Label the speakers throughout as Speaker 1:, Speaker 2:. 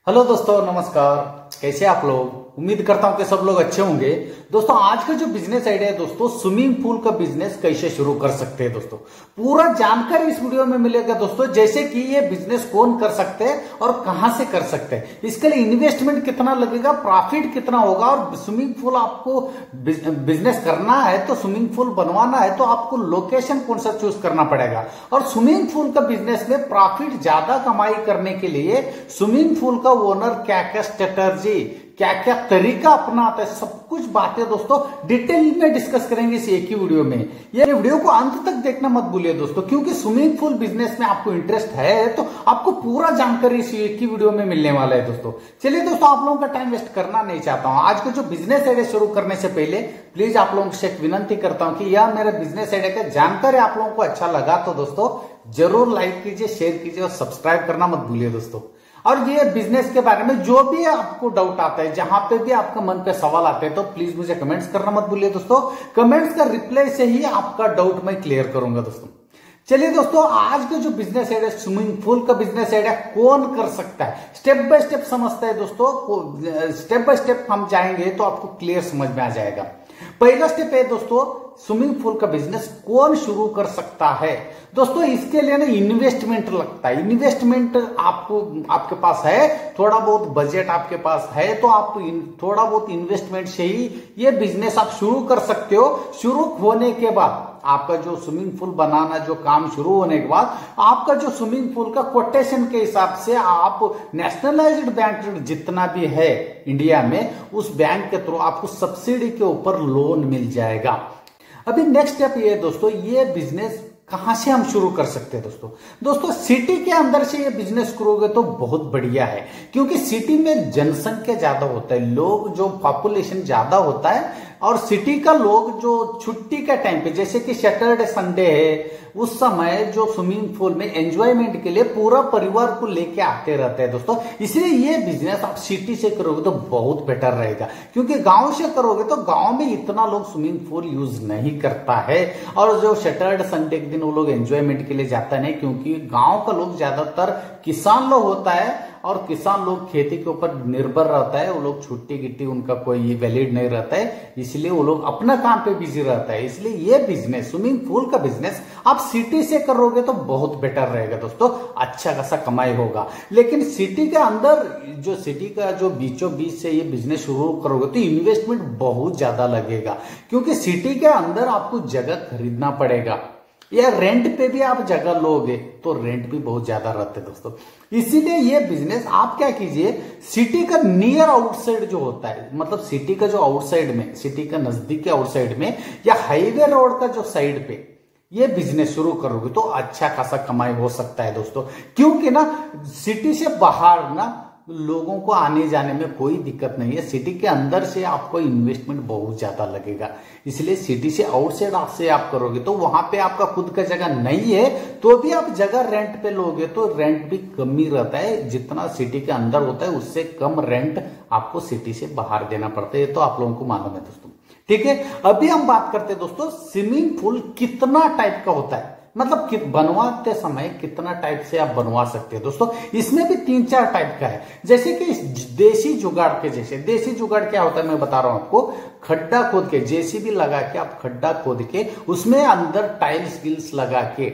Speaker 1: Hello दोस्तों, नमस्कार। कैसे आप लोग? उम्मीद करता हूं कि सब लोग अच्छे होंगे। दोस्तों, आज का जो बिजनेस आइडिया है दोस्तों, स्विमिंग पूल का बिजनेस कैसे शुरू कर सकते हैं दोस्तों, पूरा जानकारी इस वीडियो में मिलेगा दोस्तों। जैसे कि ये बिजनेस कौन कर सकते हैं और कहां से कर सकते हैं, इसके लिए इन्वेस्टमेंट कितना लगेगा, प्रॉफिट कितना होगा, और स्विमिंग पूल आपको बिजनेस करना है तो स्विमिंग पूल बनवाना है तो आपको लोकेशन कौन सा चूज करना पड़ेगा, और स्विमिंग पूल का बिजनेस में प्रॉफिट ज्यादा कमाई करने के लिए स्विमिंग पूल का ओनर क्या क्या स्ट्रेटर्जी, क्या क्या तरीका अपनाता है, सब कुछ बातें दोस्तों डिटेल में डिस्कस करेंगे इस एक ही वीडियो में। ये वीडियो को अंत तक देखना मत भूलिए दोस्तों, क्योंकि स्विमिंग पूल बिजनेस में आपको इंटरेस्ट है तो आपको पूरा जानकारी इस एक ही वीडियो में मिलने वाला है दोस्तों। चलिए दोस्तों, आप लोगों का टाइम वेस्ट करना नहीं चाहता हूं। आज का जो बिजनेस आइडिया शुरू करने से पहले प्लीज आप लोगों से एक विनंती करता हूं कि यह मेरा बिजनेस आइडिया का जानकारी आप लोगों को अच्छा लगा तो दोस्तों जरूर लाइक कीजिए, शेयर कीजिए और सब्सक्राइब करना मत भूलिए दोस्तों। और ये बिजनेस के बारे में जो भी आपको डाउट आता है, जहां पे भी आपका मन पे सवाल आते हैं, तो प्लीज मुझे कमेंट्स करना मत भूलिए दोस्तों। कमेंट्स का रिप्लाई से ही आपका डाउट मैं क्लियर करूंगा दोस्तों। चलिए दोस्तों, आज का जो बिजनेस आइडिया, स्विमिंग पूल का बिजनेस आइडिया कौन कर सकता है, स्टेप बाय स्टेप समझता है दोस्तों। स्टेप बाय स्टेप हम जाएंगे तो आपको क्लियर समझ में आ जाएगा। पहला स्टेप है दोस्तों, स्विमिंग पूल का बिजनेस कौन शुरू कर सकता है दोस्तों। इसके लिए ना इन्वेस्टमेंट लगता है। इन्वेस्टमेंट आपको आपके पास है, थोड़ा बहुत बजट आपके पास है तो आप थोड़ा बहुत इन्वेस्टमेंट से ही ये बिजनेस आप शुरू कर सकते हो। शुरू होने के बाद आपका जो स्विमिंग पूल बनाना जो काम शुरू होने के बाद आपका जो स्विमिंग पूल का कोटेशन के हिसाब से आप नेशनलाइज्ड बैंक जितना भी है इंडिया में, उस बैंक के थ्रू आपको सब्सिडी के ऊपर लोन मिल जाएगा। अभी नेक्स्ट स्टेप ये दोस्तों, ये बिजनेस कहां से हम शुरू कर सकते हैं दोस्तों। सिटी के अंदर से ये बिजनेस करोगे तो बहुत बढ़िया है, क्योंकि सिटी में जनसंख्या ज्यादा होता है, लोग जो पॉपुलेशन ज्यादा होता है, और सिटी का लोग जो छुट्टी के टाइम पे जैसे कि सैटरडे संडे है, उस समय जो स्विमिंग पूल में एंजॉयमेंट के लिए पूरा परिवार को लेके आते रहते हैं दोस्तों। इसलिए ये बिजनेस आप सिटी से करोगे तो बहुत बेटर रहेगा, क्योंकि गांव से करोगे तो गांव में इतना लोग स्विमिंग पूल यूज नहीं करता है, और जो सैटरडे संडे के दिन वो लोग एंजॉयमेंट के लिए जाता नहीं, क्योंकि गांव का लोग ज्यादातर किसान लोग होता है, और किसान लोग खेती के ऊपर निर्भर रहता है। वो लोग छुट्टी गिट्टी उनका कोई वैलिड नहीं रहता है, इसलिए वो लोग अपना काम पे बिजी रहता है। इसलिए ये बिजनेस, स्विमिंग पूल का बिजनेस आप सिटी से करोगे तो बहुत बेटर रहेगा दोस्तों, अच्छा खासा कमाई होगा। लेकिन सिटी के अंदर जो सिटी का जो बीचों बीच से ये बिजनेस शुरू करोगे तो इन्वेस्टमेंट बहुत ज्यादा लगेगा, क्योंकि सिटी के अंदर आपको जगह खरीदना पड़ेगा, या रेंट पे भी आप जगह लोगे तो रेंट भी बहुत ज्यादा रहते हैं दोस्तों। इसीलिए ये बिजनेस आप क्या कीजिए, सिटी का नियर आउटसाइड जो होता है, मतलब सिटी का जो आउटसाइड में, सिटी का नजदीक के आउटसाइड में, या हाईवे रोड का जो साइड पे ये बिजनेस शुरू करोगे तो अच्छा खासा कमाई हो सकता है दोस्तों। क्योंकि ना सिटी से बाहर ना लोगों को आने जाने में कोई दिक्कत नहीं है, सिटी के अंदर से आपको इन्वेस्टमेंट बहुत ज्यादा लगेगा। इसलिए सिटी से आउटसाइड आपसे आप करोगे तो वहां पे आपका खुद का जगह नहीं है तो भी आप जगह रेंट पे लोगे तो रेंट भी कम ही रहता है, जितना सिटी के अंदर होता है उससे कम रेंट आपको सिटी से बाहर देना पड़ता है, तो आप लोगों को मालूम है दोस्तों। ठीक है, अभी हम बात करते हैं दोस्तों स्विमिंग पूल कितना टाइप का होता है, मतलब बनवाते समय कितना टाइप से आप बनवा सकते हैं दोस्तों। इसमें भी 3-4 टाइप का है, जैसे कि देसी जुगाड़ के जैसे। देसी जुगाड़ क्या होता है मैं बता रहा हूं आपको, खड्डा खोद के, जेसीबी लगा के आप खड्डा खोद के उसमें अंदर टाइल्स गिल्स लगा के,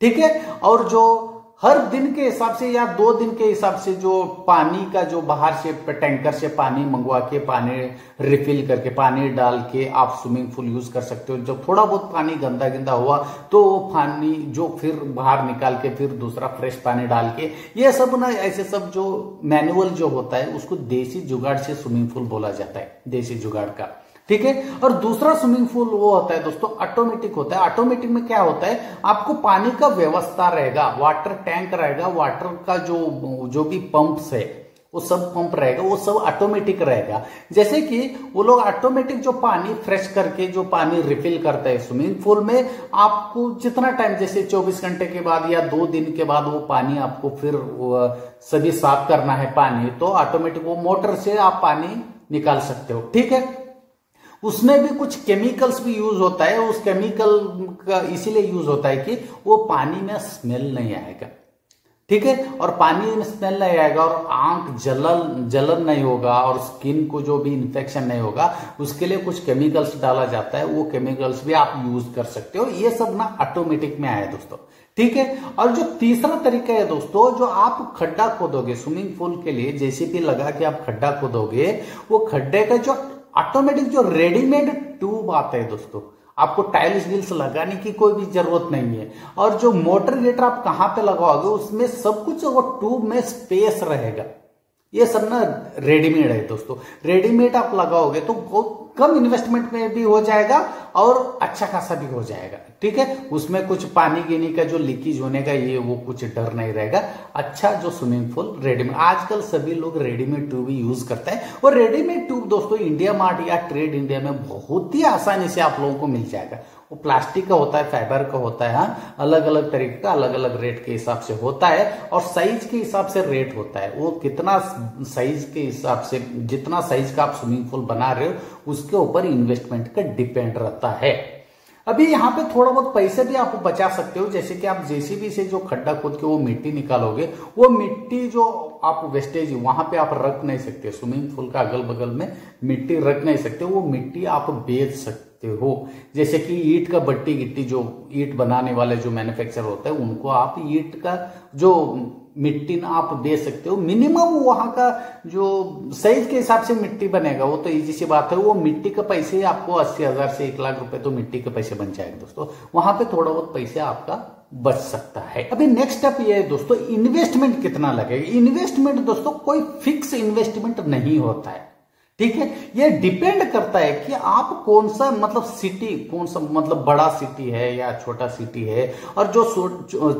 Speaker 1: ठीक है, और जो हर दिन के हिसाब से या 2 दिन के हिसाब से जो पानी का जो बाहर से टैंकर से पानी मंगवा के, पानी रिफिल करके, पानी डाल के आप स्विमिंग पूल यूज कर सकते हो। जब थोड़ा बहुत पानी गंदा गंदा हुआ तो वो पानी जो फिर बाहर निकाल के फिर दूसरा फ्रेश पानी डाल के, ये सब ना ऐसे सब जो मैनुअल जो होता है उसको देसी जुगाड़ से स्विमिंग पूल बोला जाता है, देसी जुगाड़ का। ठीक है, और दूसरा स्विमिंग पूल वो होता है दोस्तों ऑटोमेटिक होता है। ऑटोमेटिक में क्या होता है, आपको पानी का व्यवस्था रहेगा, वाटर टैंक रहेगा, वाटर का जो भी पंप्स है वो सब पंप रहेगा, वो सब ऑटोमेटिक रहेगा। जैसे कि वो लोग ऑटोमेटिक जो पानी फ्रेश करके जो पानी रिफिल करते हैं स्विमिंग पूल में, आपको जितना टाइम, जैसे 24 घंटे के बाद या 2 दिन के बाद वो पानी आपको फिर सभी साफ करना है पानी, तो ऑटोमेटिक वो मोटर से आप पानी निकाल सकते हो। ठीक है, उसमें भी कुछ केमिकल्स भी यूज होता है, उस केमिकल का इसीलिए यूज होता है कि वो पानी में स्मेल नहीं आएगा। ठीक है, और पानी में स्मेल नहीं आएगा और आंख जलन नहीं होगा और स्किन को जो भी इन्फेक्शन नहीं होगा, उसके लिए कुछ केमिकल्स डाला जाता है, वो केमिकल्स भी आप यूज कर सकते हो। ये सब ना ऑटोमेटिक में आया दोस्तों, ठीक है। और जो तीसरा तरीका है दोस्तों, जो आप खड्डा खोदोगे स्विमिंग पूल के लिए, जेसीबी लगा के आप खड्डा खोदोगे, वो खड्डे का जो ऑटोमेटिक जो रेडीमेड ट्यूब आता है दोस्तों, आपको टाइल्स गिल्स लगाने की कोई भी जरूरत नहीं है। और जो मोटर गेटर आप कहां पे लगाओगे, उसमें सब कुछ वो ट्यूब में स्पेस रहेगा। ये सब ना रेडीमेड है दोस्तों, रेडीमेड आप लगाओगे तो बहुत कम इन्वेस्टमेंट में भी हो जाएगा और अच्छा खासा भी हो जाएगा, ठीक है। उसमें कुछ पानी गिनी का जो लीकेज होने का ये वो कुछ डर नहीं रहेगा। अच्छा जो स्विमिंग पूल रेडीमेड, आजकल सभी लोग रेडीमेड ट्यूब ही यूज करते हैं। और रेडीमेड ट्यूब दोस्तों इंडिया मार्ट या ट्रेड इंडिया में बहुत ही आसानी से आप लोगों को मिल जाएगा। वो प्लास्टिक का होता है, फाइबर का होता है, हाँ, अलग अलग तरीके का, अलग अलग रेट के हिसाब से होता है और साइज के हिसाब से रेट होता है। वो कितना साइज के हिसाब से, जितना साइज का आप स्विमिंग पूल बना रहे हो उसके ऊपर इन्वेस्टमेंट का डिपेंड रहता है। अभी यहाँ पे थोड़ा बहुत पैसे भी आप बचा सकते हो, जैसे कि आप जेसीबी से जो खड्डा खोद के वो मिट्टी निकालोगे, वो मिट्टी जो आप वेस्टेज वहां पे आप रख नहीं सकते, स्विमिंग पूल का अगल बगल में मिट्टी रख नहीं सकते, वो मिट्टी आप बेच सकते हो। जैसे कि ईंट का भट्टी गिट्टी, जो ईंट बनाने वाले जो मैन्युफैक्चर होता है, उनको आप ईंट का जो मिट्टी ना आप बेच सकते हो। मिनिमम वहां का जो साइज के हिसाब से मिट्टी बनेगा, वो तो इजी सी बात है। वो मिट्टी के पैसे आपको 80,000 से 1 लाख रुपए तो मिट्टी के पैसे बन जाएंगे दोस्तों, वहां पे थोड़ा बहुत पैसे आपका बच सकता है। अभी नेक्स्ट स्टेप ये है दोस्तों, इन्वेस्टमेंट कितना लगेगा। इन्वेस्टमेंट दोस्तों कोई फिक्स इन्वेस्टमेंट नहीं होता है, ठीक है। ये डिपेंड करता है कि आप कौन सा मतलब सिटी, कौन सा मतलब बड़ा सिटी है या छोटा सिटी है, और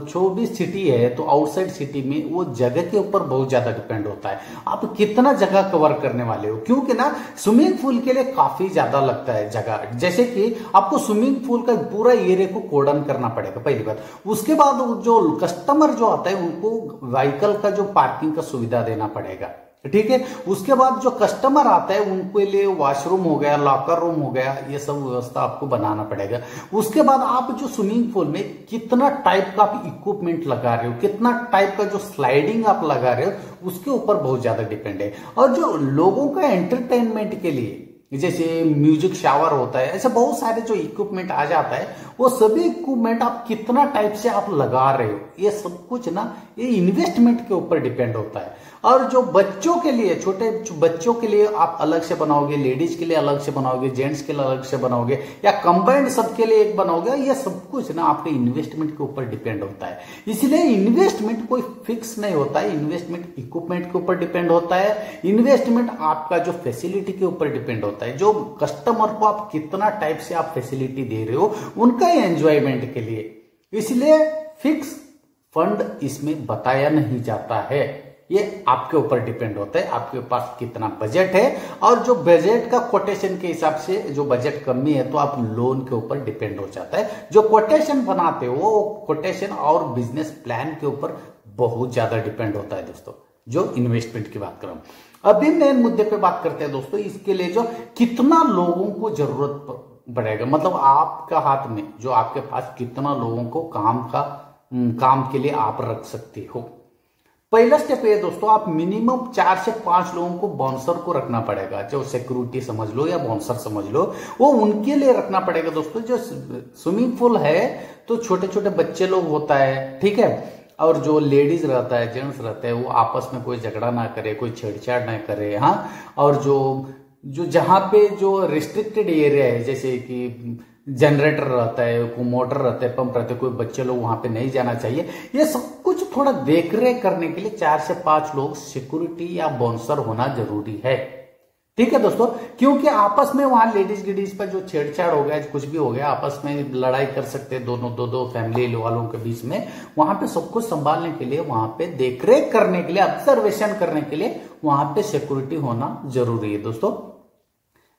Speaker 1: जो भी सिटी है तो आउटसाइड सिटी में वो जगह के ऊपर बहुत ज्यादा डिपेंड होता है, आप कितना जगह कवर करने वाले हो। क्योंकि ना स्विमिंग पूल के लिए काफी ज्यादा लगता है जगह, जैसे कि आपको स्विमिंग पूल का पूरा एरिया को कोर्डन करना पड़ेगा पहली बात। उसके बाद जो कस्टमर जो आता है उनको व्हीकल का जो पार्किंग का सुविधा देना पड़ेगा, ठीक है। उसके बाद जो कस्टमर आता है उनके लिए वॉशरूम हो गया, लॉकर रूम हो गया, ये सब व्यवस्था आपको बनाना पड़ेगा। उसके बाद आप जो स्विमिंग पूल में कितना टाइप का आप इक्विपमेंट लगा रहे हो, कितना टाइप का जो स्लाइडिंग आप लगा रहे हो, उसके ऊपर बहुत ज्यादा डिपेंड है। और जो लोगों का एंटरटेनमेंट के लिए जैसे म्यूजिक शावर होता है, ऐसे बहुत सारे जो इक्विपमेंट आ जाता है, वो सभी इक्विपमेंट आप कितना टाइप से आप लगा रहे हो, ये सब कुछ ना ये इन्वेस्टमेंट के ऊपर डिपेंड होता है। और जो बच्चों के लिए, छोटे बच्चों के लिए आप अलग से बनाओगे, लेडीज के लिए अलग से बनाओगे, जेंट्स के लिए अलग से बनाओगे, या कंबाइंड सबके लिए एक बनाओगे, ये सब कुछ ना आपके इन्वेस्टमेंट के ऊपर डिपेंड होता है। इसलिए इन्वेस्टमेंट कोई फिक्स नहीं होता है, इन्वेस्टमेंट इक्विपमेंट के ऊपर डिपेंड होता है, इन्वेस्टमेंट आपका जो फैसिलिटी के ऊपर डिपेंड होता है, जो कस्टमर को आप कितना टाइप से आप फैसिलिटी दे रहे हो उनका एंजॉयमेंट के लिए। इसलिए फिक्स फंड इसमें बताया नहीं जाता है, ये आपके ऊपर डिपेंड होता है, आपके पास कितना बजट है। और जो बजट का कोटेशन के हिसाब से, जो बजट कमी है तो आप लोन के ऊपर डिपेंड हो जाता है। जो कोटेशन बनाते हो वो कोटेशन और बिजनेस प्लान के ऊपर बहुत ज्यादा डिपेंड होता है दोस्तों, जो इन्वेस्टमेंट की बात कर रहा हूं। अभी मेन मुद्दे पे बात करते हैं दोस्तों, इसके लिए जो कितना लोगों को जरूरत पड़ेगा, मतलब आपका हाथ में जो आपके पास कितना लोगों को काम के लिए आप रख सकते हो। पहला स्टेप है दोस्तों, आप मिनिमम 4 से 5 लोगों को बाउंसर को रखना पड़ेगा, जो सिक्योरिटी समझ लो या बाउंसर समझ लो, वो उनके लिए रखना पड़ेगा दोस्तों। जो स्विमिंग पूल है तो छोटे छोटे बच्चे लोग होता है, ठीक है, और जो लेडीज रहता है, जेंट्स रहता है, वो आपस में कोई झगड़ा ना करे, कोई छेड़छाड़ ना करे, हाँ। और जो जहां पे जो रिस्ट्रिक्टेड एरिया है, जैसे कि जनरेटर रहता है, कोई मोटर रहता है, पंप रहता है, कोई बच्चे लोग वहां पे नहीं जाना चाहिए। ये सब कुछ थोड़ा देखरेख करने के लिए 4 से 5 लोग सिक्योरिटी या बाउंसर होना जरूरी है, ठीक है दोस्तों। क्योंकि आपस में वहां लेडीज गिडीज पर जो छेड़छाड़ हो गया, कुछ भी हो गया, आपस में लड़ाई कर सकते हैं दोनों, दो फैमिली वालों के बीच में, वहां पे सब कुछ संभालने के लिए, वहां पे देखरेख करने के लिए, ऑब्जर्वेशन करने के लिए वहां पे सिक्योरिटी होना जरूरी है दोस्तों।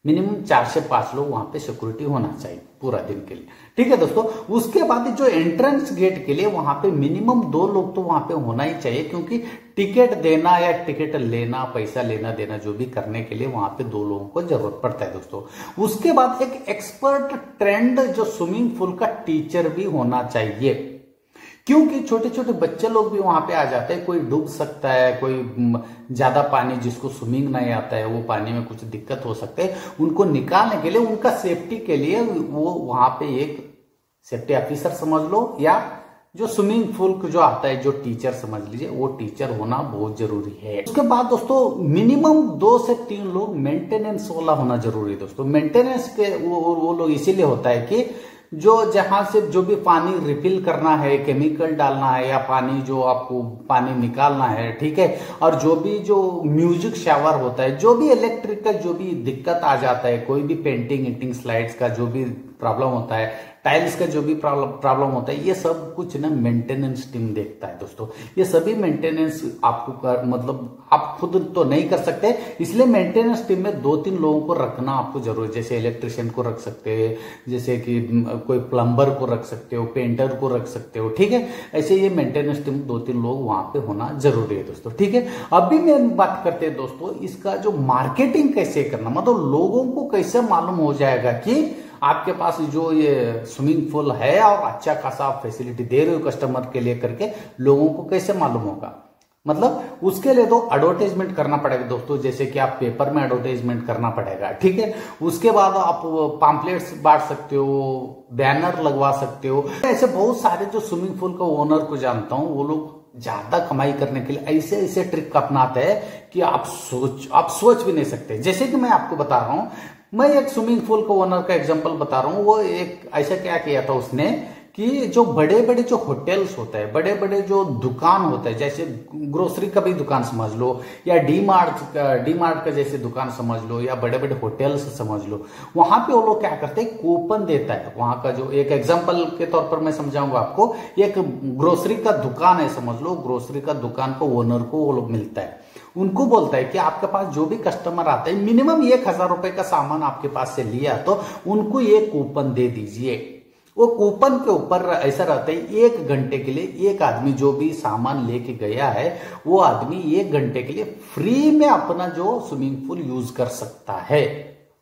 Speaker 1: मिनिमम 4 से 5 लोग वहां पे सिक्योरिटी होना चाहिए पूरा दिन के लिए, ठीक है दोस्तों। उसके बाद जो एंट्रेंस गेट के लिए वहां पे मिनिमम 2 लोग तो वहां पे होना ही चाहिए, क्योंकि टिकट देना या टिकट लेना, पैसा लेना देना जो भी करने के लिए वहां पे 2 लोगों को जरूरत पड़ता है दोस्तों। उसके बाद एक एक्सपर्ट ट्रेंड जो स्विमिंग पूल का टीचर भी होना चाहिए, क्योंकि छोटे छोटे बच्चे लोग भी वहां पे आ जाते हैं, कोई डूब सकता है, कोई ज्यादा पानी जिसको स्विमिंग नहीं आता है वो पानी में कुछ दिक्कत हो सकते हैं, उनको निकालने के लिए, उनका सेफ्टी के लिए वो वहां पे एक सेफ्टी ऑफिसर समझ लो या जो स्विमिंग पूल जो आता है जो टीचर समझ लीजिए, वो टीचर होना बहुत जरूरी है। उसके बाद दोस्तों मिनिमम 2 से 3 लोग मेंटेनेंस वाला होना जरूरी है दोस्तों। मेंटेनेंस के वो लोग इसीलिए होता है कि जो जहां से जो भी पानी रिफिल करना है, केमिकल डालना है या पानी जो आपको पानी निकालना है, ठीक है, और जो भी जो म्यूजिक शावर होता है, जो भी इलेक्ट्रिकल जो भी दिक्कत आ जाता है, कोई भी पेंटिंग इंटिंग स्लाइड्स का जो भी प्रॉब्लम होता है, टाइल्स का जो भी प्रॉब्लम होता है, ये सब कुछ ना मेंटेनेंस टीम देखता है दोस्तों। ये सभी मेंटेनेंस आपको मतलब आप खुद तो नहीं कर सकते, इसलिए मेंटेनेंस टीम में 2-3 लोगों को रखना आपको जरूरी है। जैसे इलेक्ट्रिशियन को रख सकते हैं, जैसे कि कोई प्लम्बर को रख सकते हो, पेंटर को रख सकते हो, ठीक है। ऐसे ये मेंटेनेंस टीम 2-3 लोग वहां पे होना जरूरी है दोस्तों, ठीक है। अभी मैं बात करते हैं दोस्तों इसका जो मार्केटिंग कैसे करना, मतलब लोगों को कैसे मालूम हो जाएगा कि आपके पास जो ये स्विमिंग पूल है और अच्छा खासा फैसिलिटी दे रहे हो कस्टमर के लिए करके, लोगों को कैसे मालूम होगा। मतलब उसके लिए तो एडवर्टाइजमेंट करना पड़ेगा दोस्तों, जैसे कि आप पेपर में एडवर्टाइजमेंट करना पड़ेगा, ठीक है। उसके बाद आप पैम्पलेट्स बांट सकते हो, बैनर लगवा सकते हो। ऐसे बहुत सारे जो स्विमिंग पूल का ओनर को जानता हूं, वो लोग ज्यादा कमाई करने के लिए ऐसे ऐसे ट्रिक अपनाते हैं कि आप सोच भी नहीं सकते। जैसे कि मैं आपको बता रहा हूं, मैं एक स्विमिंग पूल का ओनर का एग्जांपल बता रहा हूं। वो एक ऐसा क्या किया था उसने कि जो बड़े बड़े जो होटल्स होते हैं, बड़े बड़े जो दुकान होते हैं, जैसे ग्रोसरी का भी दुकान समझ लो या डी मार्ट का जैसे दुकान समझ लो या बड़े बड़े होटल्स समझ लो, वहां पे वो लोग क्या करते हैं, कूपन देता है। वहां का जो एक एग्जांपल के तौर पर मैं समझाऊंगा आपको, एक ग्रोसरी का दुकान है समझ लो, ग्रोसरी का दुकान को ओनर को वो लोग मिलता है, उनको बोलता है कि आपके पास जो भी कस्टमर आता है मिनिमम 1000 रुपए का सामान आपके पास से लिया तो उनको ये कूपन दे दीजिए। वो कूपन के ऊपर ऐसा रहता है 1 घंटे के लिए एक आदमी जो भी सामान लेके गया है वो आदमी 1 घंटे के लिए फ्री में अपना जो स्विमिंग पूल यूज कर सकता है।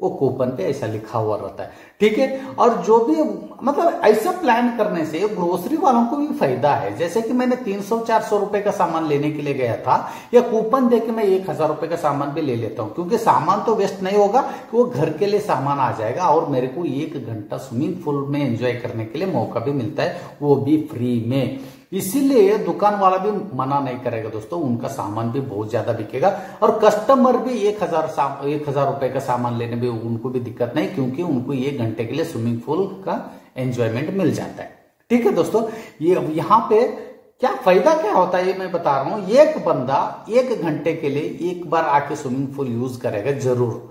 Speaker 1: वो कूपन पे ऐसा लिखा हुआ रहता है, ठीक है। और जो भी मतलब ऐसा प्लान करने से ग्रोसरी वालों को भी फायदा है। जैसे कि मैंने 300-400 रुपए का सामान लेने के लिए गया था, या कूपन देके मैं 1000 रुपए का सामान भी ले लेता हूं, क्योंकि सामान तो वेस्ट नहीं होगा, कि वो घर के लिए सामान आ जाएगा और मेरे को 1 घंटा स्विमिंग पूल में एंजॉय करने के लिए मौका भी मिलता है, वो भी फ्री में। इसीलिए दुकान वाला भी मना नहीं करेगा दोस्तों, उनका सामान भी बहुत ज्यादा बिकेगा और कस्टमर भी 1000 रुपए का सामान लेने में उनको भी दिक्कत नहीं, क्योंकि उनको 1 घंटे के लिए स्विमिंग पूल का एंजॉयमेंट मिल जाता है, ठीक है दोस्तों। ये यहाँ पे क्या फायदा क्या होता है ये मैं बता रहा हूं। एक बंदा 1 घंटे के लिए एक बार आके स्विमिंग पूल यूज करेगा जरूर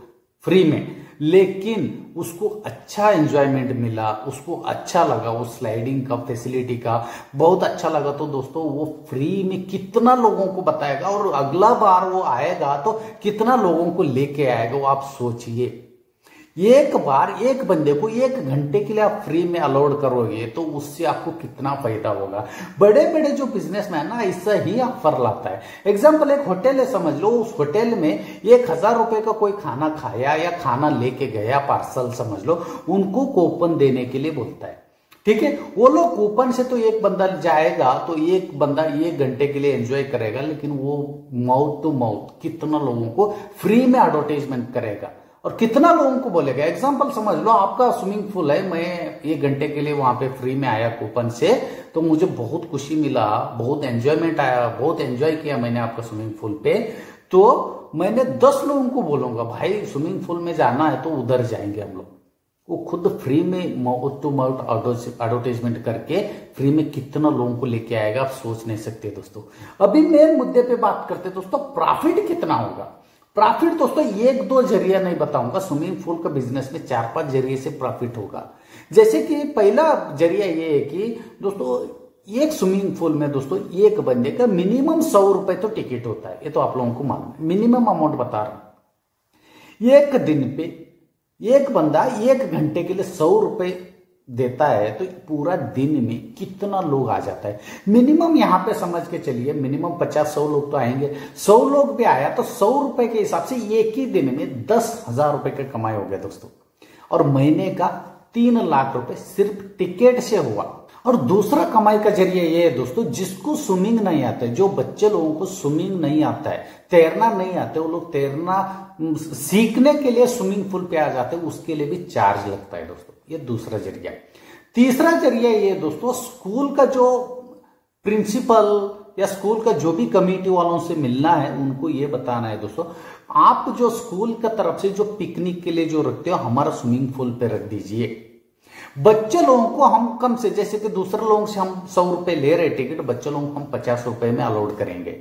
Speaker 1: फ्री में, लेकिन उसको अच्छा एंजॉयमेंट मिला, उसको अच्छा लगा, वो स्लाइडिंग का फैसिलिटी का बहुत अच्छा लगा, तो दोस्तों वो फ्री में कितना लोगों को बताएगा और अगला बार वो आएगा तो कितना लोगों को लेके आएगा, वो आप सोचिए। एक बार एक बंदे को 1 घंटे के लिए आप फ्री में अलाउड करोगे तो उससे आपको कितना फायदा होगा। बड़े बड़े जो बिजनेसमैन ना ऐसा ही ऑफर लाता है। एग्जांपल एक होटल है समझ लो, उस होटल में 1000 रुपए का कोई खाना खाया या खाना लेके गया पार्सल समझ लो, उनको कूपन देने के लिए बोलता है, ठीक है। वो लोग कूपन से तो एक बंदा जाएगा तो एक बंदा 1 घंटे के लिए एंजॉय करेगा, लेकिन वो माउथ टू माउथ कितना लोगों को फ्री में एडवर्टाइजमेंट करेगा और कितना लोगों को बोलेगा। एग्जांपल समझ लो आपका स्विमिंग पूल है, मैं 1 घंटे के लिए वहां पे फ्री में आया कूपन से, तो मुझे बहुत खुशी मिला, बहुत एंजॉयमेंट आया, बहुत एंजॉय किया मैंने आपका स्विमिंग पूल पे, तो मैंने 10 लोगों को बोलूंगा भाई स्विमिंग पूल में जाना है तो उधर जाएंगे हम लोग। वो खुद फ्री में माउथ टू माउथ एडवर्टाइजमेंट करके फ्री में कितना लोगों को लेके आएगा, आप सोच नहीं सकते दोस्तों। अभी मेन मुद्दे पे बात करते दोस्तों, प्रॉफिट कितना होगा। प्रॉफिट दोस्तों 1-2 जरिया नहीं बताऊंगा, स्विमिंग पूल का बिजनेस में 4-5 जरिए से प्रॉफिट होगा। जैसे कि पहला जरिया ये है कि दोस्तों एक स्विमिंग पूल में दोस्तों एक बंदे का मिनिमम 100 रुपए तो टिकट होता है, ये तो आप लोगों को मालूम है, मिनिमम अमाउंट बता रहा हूं। एक दिन पे एक बंदा 1 घंटे के लिए 100 रुपए देता है तो पूरा दिन में कितना लोग आ जाता है। मिनिमम यहां पे समझ के चलिए मिनिमम 50-100 लोग तो आएंगे। 100 लोग भी आया तो 100 रुपए के हिसाब से एक ही दिन में 10,000 रुपए का कमाई हो गया दोस्तों, और महीने का 3 लाख रुपए सिर्फ टिकट से हुआ। और दूसरा कमाई का जरिया ये है दोस्तों, जिसको स्विमिंग नहीं आता है, जो बच्चे लोगों को स्विमिंग नहीं आता है, तैरना नहीं आता है, वो लोग तैरना सीखने के लिए स्विमिंग पूल पे आ जाते हैं, उसके लिए भी चार्ज लगता है दोस्तों। ये दूसरा जरिया। तीसरा जरिया ये दोस्तों, स्कूल का जो प्रिंसिपल या स्कूल का जो भी कमेटी वालों से मिलना है, उनको ये बताना है दोस्तों, आप जो स्कूल का तरफ से जो पिकनिक के लिए जो रखते हो, हमारा स्विमिंग पूल पे रख दीजिए। बच्चे लोगों को हम कम से, जैसे कि दूसरे लोगों से हम 100 रुपए ले रहे टिकट, बच्चे लोगों को हम 50 रुपए में अलाउड करेंगे,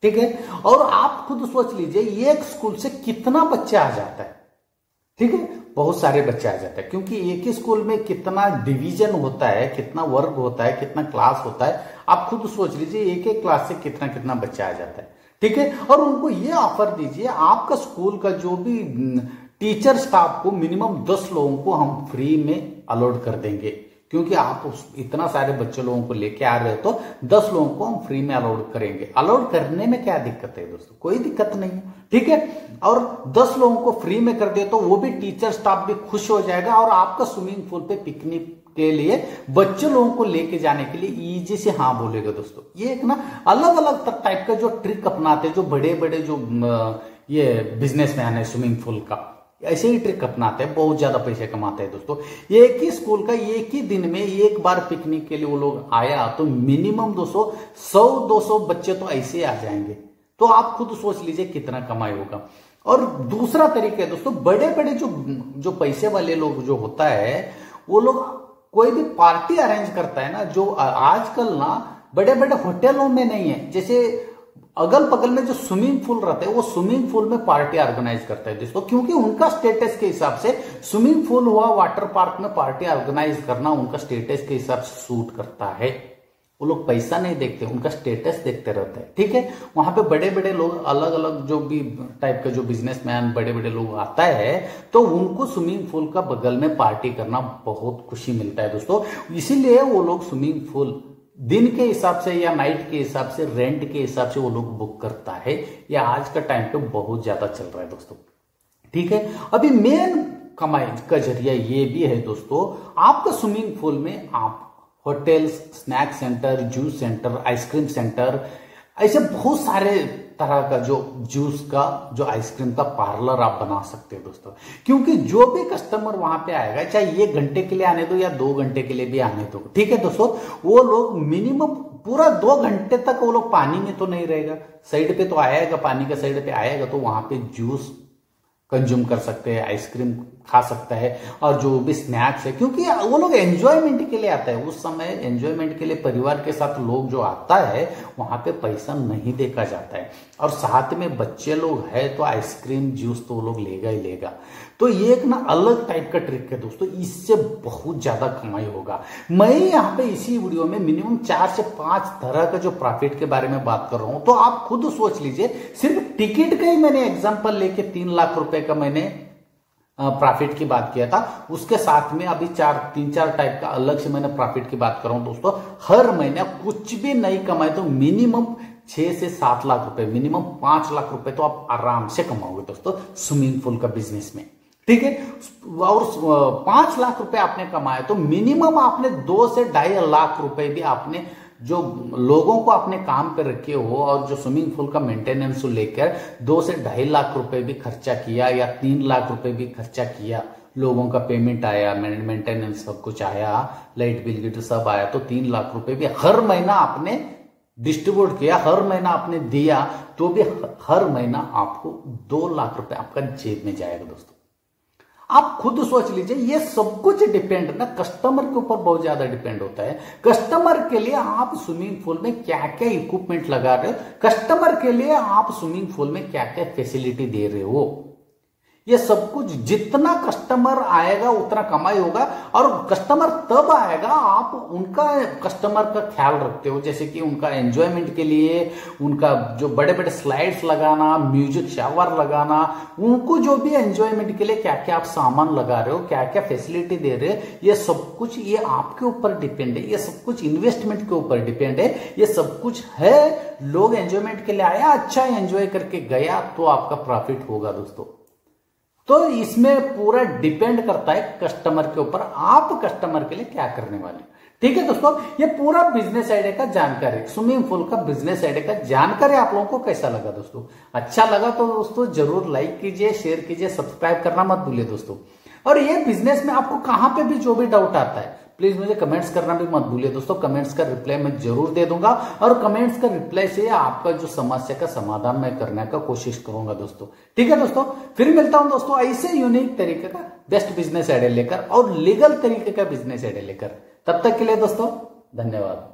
Speaker 1: ठीक है। और आप खुद सोच लीजिए एक स्कूल से कितना बच्चा आ जाता है, ठीक है, बहुत सारे बच्चे आ जाते हैं, क्योंकि एक ही स्कूल में कितना डिवीजन होता है, कितना वर्ग होता है, कितना क्लास होता है, आप खुद सोच लीजिए एक एक क्लास से कितना कितना बच्चा आ जाता है, ठीक है। और उनको ये ऑफर दीजिए, आपका स्कूल का जो भी टीचर स्टाफ को मिनिमम 10 लोगों को हम फ्री में अलाउड कर देंगे, क्योंकि आप इतना सारे बच्चे लोगों को लेके आ रहे हो, तो 10 लोगों को हम फ्री में अलाउड करेंगे। अलाउड करने में क्या दिक्कत है दोस्तों, कोई दिक्कत नहीं है, ठीक है। और 10 लोगों को फ्री में कर दे तो वो भी टीचर स्टाफ भी खुश हो जाएगा, और आपका स्विमिंग पूल पे पिकनिक के लिए बच्चे लोगों को लेके जाने के लिए इजी से हाँ बोलेगा दोस्तों। ये एक ना अलग अलग टाइप का जो ट्रिक अपनाते हैं, जो बड़े बड़े जो ये बिजनेसमैन है स्विमिंग पूल का, ऐसे ही ट्रिक अपनाते हैं, बहुत ज्यादा पैसे कमाते हैं दोस्तों। एक ही स्कूल का एक ही दिन में एक बार पिकनिक के लिए वो लोग आया तो मिनिमम 100-200 बच्चे तो ऐसे आ जाएंगे, तो आप खुद सोच लीजिए कितना कमाई होगा। और दूसरा तरीका है दोस्तों, बड़े बड़े जो पैसे वाले लोग जो होता है, वो लोग कोई भी पार्टी अरेंज करता है ना, जो आजकल ना बड़े बड़े होटलों में नहीं है, जैसे अगल बगल में जो स्विमिंग पूल रहते हैं, वो स्विमिंग पूल में पार्टी ऑर्गेनाइज करता है दोस्तों, क्योंकि उनका स्टेटस के हिसाब से स्विमिंग पूल हुआ, वाटर पार्क में पार्टी ऑर्गेनाइज करना उनका स्टेटस के हिसाब से सूट करता है। वो लोग पैसा नहीं देखते, उनका स्टेटस देखते रहते हैं, ठीक है। वहां पे बड़े बड़े लोग, अलग अलग जो भी टाइप का जो बिजनेसमैन बड़े बड़े लोग आता है, तो उनको स्विमिंग पूल का बगल में पार्टी करना बहुत खुशी मिलता है दोस्तों। इसीलिए वो लोग स्विमिंग पूल दिन के हिसाब से या नाइट के हिसाब से, रेंट के हिसाब से वो लोग बुक करता है। ये आज का टाइम पे बहुत ज्यादा चल रहा है दोस्तों, ठीक है। अभी मेन कमाई का जरिया ये भी है दोस्तों, आपका स्विमिंग पूल में आप hotels, snack centre, juice centre, ice cream centre, ऐसे बहुत सारे तरह का जो जूस का, जो आइसक्रीम का पार्लर आप बना सकते हैं दोस्तों। क्योंकि जो भी कस्टमर वहां पे आएगा, चाहे 1 घंटे के लिए आने दो या 2 घंटे के लिए भी आने दो, ठीक है दोस्तों, वो लोग मिनिमम पूरा 2 घंटे तक वो लोग पानी में तो नहीं रहेगा, साइड पे तो आएगा, पानी का साइड पे आएगा, तो वहां पे जूस कंज्यूम कर सकते हैं, आइसक्रीम खा सकता है, और जो भी स्नैक्स है, क्योंकि वो लोग एंजॉयमेंट के लिए आता है। उस समय एंजॉयमेंट के लिए परिवार के साथ लोग जो आता है, वहां पे पैसा नहीं देखा जाता है, और साथ में बच्चे लोग है तो आइसक्रीम जूस तो वो लोग लेगा ही लेगा। तो ये एक ना अलग टाइप का ट्रिक है दोस्तों, इससे बहुत ज्यादा कमाई होगा। मैं यहाँ पे इसी वीडियो में मिनिमम 4 से 5 तरह का जो प्रॉफिट के बारे में बात कर रहा हूं, तो आप खुद सोच लीजिए, सिर्फ टिकट का ही मैंने एग्जांपल लेके 3 लाख रुपए का मैंने प्रॉफिट की बात किया था। उसके साथ में अभी 3-4 टाइप का अलग से मैंने प्रॉफिट की बात कर रहा हूं दोस्तों। हर महीने कुछ भी नहीं कमाए तो मिनिमम 6 से 7 लाख रुपए, मिनिमम 5 लाख रुपए तो आप आराम से कमाओगे दोस्तों स्विमिंग पूल का बिजनेस में, ठीक है। और 5 लाख रुपए आपने कमाए तो मिनिमम आपने 2 से 2.5 लाख रुपए भी आपने जो लोगों को अपने काम पे रखे हो, और जो स्विमिंग पूल का मेंटेनेंस को लेकर 2 से 2.5 लाख रुपए भी खर्चा किया, या 3 लाख रुपए भी खर्चा किया, लोगों का पेमेंट आया, मेंटेनेंस सब कुछ आया, लाइट बिल गिल सब आया, तो 3 लाख रुपए भी हर महीना आपने डिस्ट्रीब्यूट किया, हर महीना आपने दिया, तो भी हर महीना आपको 2 लाख रुपए आपका जेब में जाएगा दोस्तों। आप खुद सोच लीजिए, ये सब कुछ डिपेंड ना कस्टमर के ऊपर बहुत ज्यादा डिपेंड होता है। कस्टमर के लिए आप स्विमिंग पूल में क्या क्या इक्विपमेंट लगा रहे हो, कस्टमर के लिए आप स्विमिंग पूल में क्या क्या फैसिलिटी दे रहे हो, ये सब कुछ जितना कस्टमर आएगा उतना कमाई होगा। और कस्टमर तब आएगा आप उनका कस्टमर का ख्याल रखते हो, जैसे कि उनका एंजॉयमेंट के लिए उनका जो बड़े बड़े स्लाइड्स लगाना, म्यूजिक शावर लगाना, उनको जो भी एंजॉयमेंट के लिए क्या क्या आप सामान लगा रहे हो, क्या क्या फैसिलिटी दे रहे हो, ये सब कुछ ये आपके ऊपर डिपेंड है। ये सब कुछ इन्वेस्टमेंट के ऊपर डिपेंड है। ये सब कुछ है, लोग एंजॉयमेंट के लिए आया, अच्छा एंजॉय करके गया, तो आपका प्रॉफिट होगा दोस्तों। तो इसमें पूरा डिपेंड करता है कस्टमर के ऊपर, आप कस्टमर के लिए क्या करने वाले, ठीक है दोस्तों, ये पूरा बिजनेस आइडिया का जानकारी, स्विमिंग पूल का बिजनेस आइडिया का जानकारी आप लोगों को कैसा लगा दोस्तों? अच्छा लगा तो दोस्तों जरूर लाइक कीजिए, शेयर कीजिए, सब्सक्राइब करना मत भूलिए दोस्तों। और ये बिजनेस में आपको कहां पे भी जो भी डाउट आता है प्लीज मुझे कमेंट्स करना भी मत भूलिए दोस्तों। कमेंट्स का रिप्लाई मैं जरूर दे दूंगा और कमेंट्स का रिप्लाई से आपका जो समस्या का समाधान मैं करने का कोशिश करूंगा दोस्तों। ठीक है दोस्तों, फिर मिलता हूं दोस्तों ऐसे यूनिक तरीके का बेस्ट बिजनेस आइडिया लेकर और लीगल तरीके का बिजनेस आइडिया लेकर। तब तक के लिए दोस्तों धन्यवाद।